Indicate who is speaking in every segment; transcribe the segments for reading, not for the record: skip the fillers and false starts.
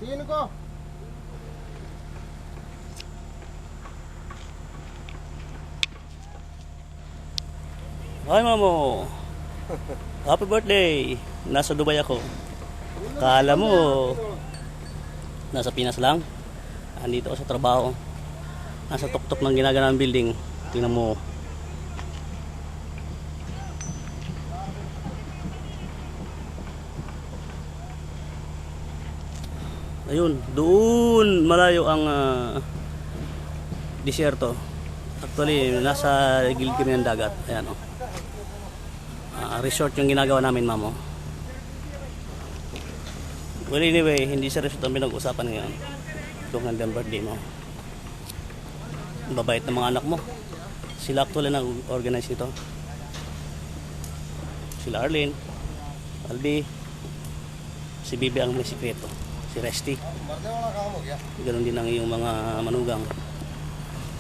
Speaker 1: Bilhin ko.
Speaker 2: Hi Mamo. Happy birthday. Nasa Dubai ako. Kala mo nasa Pinas lang. Andito ako sa trabaho. Nasa tuktok ng ginagana ng building. Tingnan mo. Ayun, doon malayo ang disyerto. Actually, nasa gilid kami ng dagat. Ayan o. Resort yung ginagawa namin, Mamo. Well, anyway, hindi sa resort ang pinag-usapan ngayon. Itong hanggang birthday mo. Babait ng mga anak mo. Sila actually nag-organize nito. Sila Arlene, Albi, si Bibi ang may sikreto. Si Resty. Ganon din ang iyong mga manugang.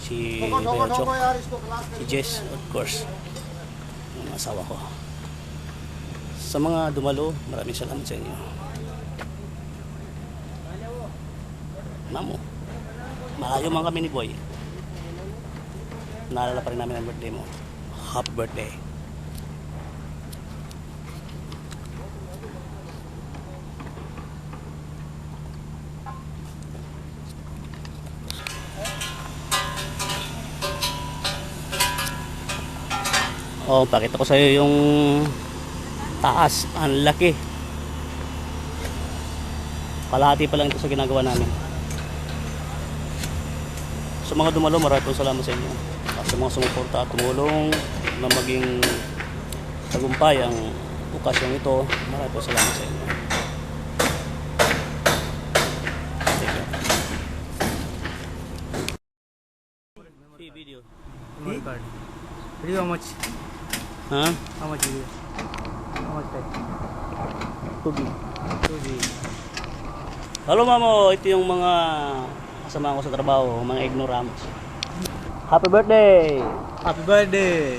Speaker 2: Si Beochok, si Jess, of course. Ang asawa ko. Sa mga dumalo, maraming salamat sa inyo. Mamo, malayo man kami ni Boy. Naalala pa rin namin ang birthday mo. Happy birthday. Oh, pakita ko sa iyo yung taas, ang laki. Kalahati pa lang ito sa ginagawa namin. Sa mga dumalo, maraming salamat sa inyo. At sa mga sumuporta at tumulong na maging tagumpay ang okasyong ito, maraming salamat sa inyo. Video.
Speaker 3: Video how much?
Speaker 2: Ha?
Speaker 3: How much video? How much time?
Speaker 2: 2
Speaker 3: 2 GB.
Speaker 2: Hello Mamo, ito yung mga kasama ko sa trabaho, mga ignorants. Happy birthday!
Speaker 3: Happy birthday!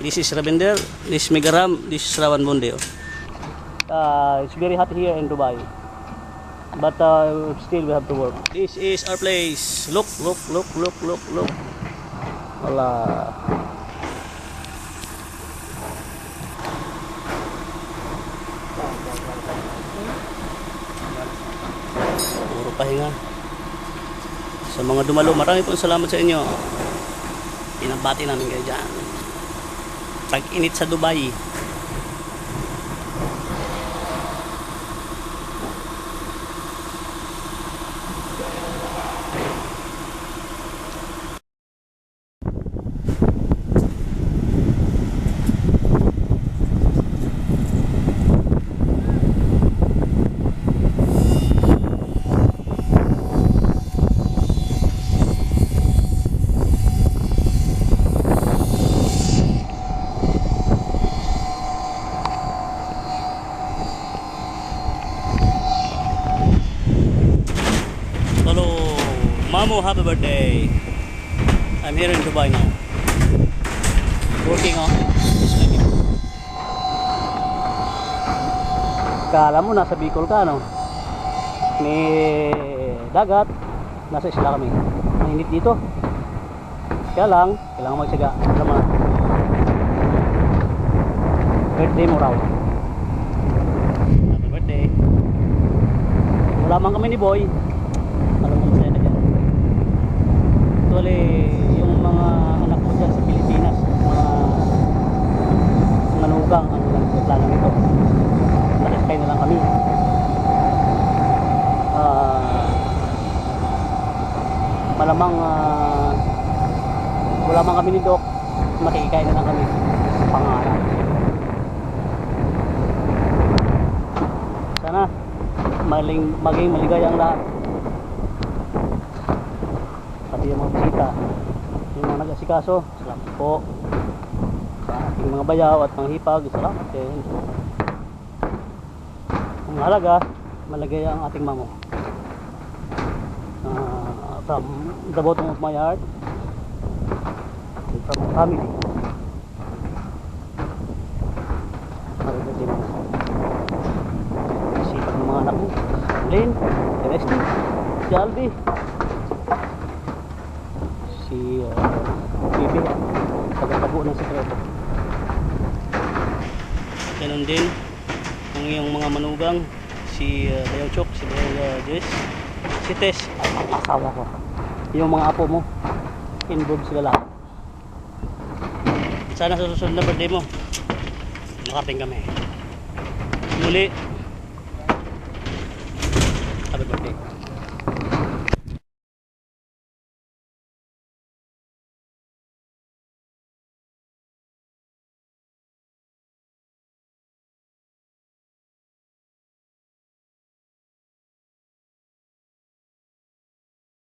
Speaker 2: This is Rabinder, this is Megaram, this is Rawan Bonde. It's very hot here in Dubai. But still we have to work. This is our place. Look. Wala. Puro pahinga. Sa mga dumalo, marami pong salamat sa inyo. Pinabati namin kayo dyan. Tag-init sa Dubai. Mamo, happy birthday. I'm here in Dubai now. Working on. Kala mo nasa Bicol ka, no? May dagat. Nasa isla kami. Mainit dito. Kaya lang, kailangan magsaga. Sama. Birthday mo raw. Happy birthday. Wala man kami ni Boy. Alam mo masaya na dyan. Actually, yung mga anak mo dyan sa Pilipinas, mga manugang ang nagplano nito. Nakikay na lang kami. Malamang wala man kami ni Doc, makikikain na lang kami sa pangarap. Sana maging maligaya ang lahat. Pati yung mga bisita, yung mga nag-asikaso, salamat po. Sa ating mga bayaw at mga hipag, salamat din. Ang halaga, malagay ang ating Mamo. From the bottom of my heart, and from my family. Marami din. Sipag ng mga anak mo, Lynn, Celeste, Si Albi. Si Bibi. Tagatago ng sekreto. Ganon din ang iyong mga manugang. Si Dayaw Chok, si Dayaw Jess, si Tess, ang asawa ko. Yung mga apo mo, involved sila lahat. Sana sa susunod na birthday mo, makating kami. Muli, happy birthday.